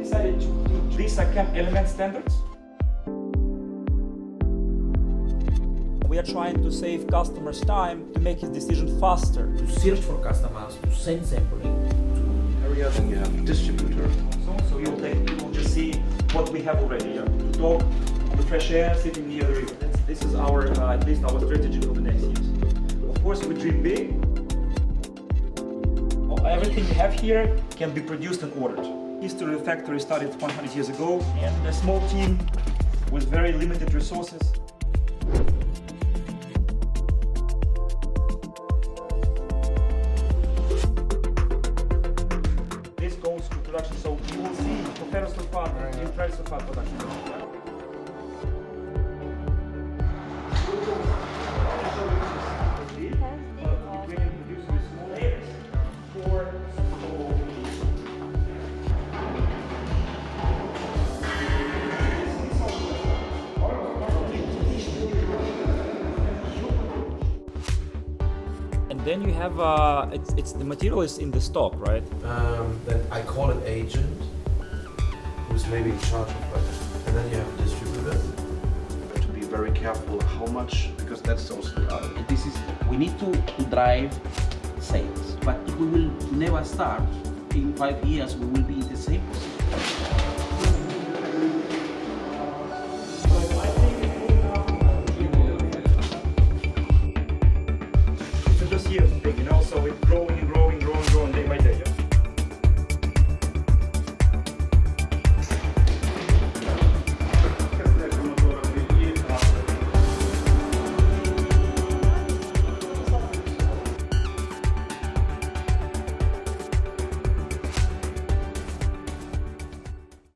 decided to do these ChemElements standards. We are trying to save customers time to make his decision faster. To search for customers, to send sampling to area, then you have distributor. So you will just see what we have already. Yeah? To talk on the fresh air, sitting near the river. This is our, at least our strategy for the next years. Of course, we dream big. Everything you have here can be produced and ordered. History of the factory started 100 years ago, and a small team with very limited resources. This goes to production, so you will see ferrosulfate and trisulfate production. And then you have, it's the material is in the stock, right? Then I call it agent, who's maybe in charge of that. And then you have a distributor. To be very careful how much, because that's also This is, we need to drive sales, but if we will never start, in 5 years we will be in the same position.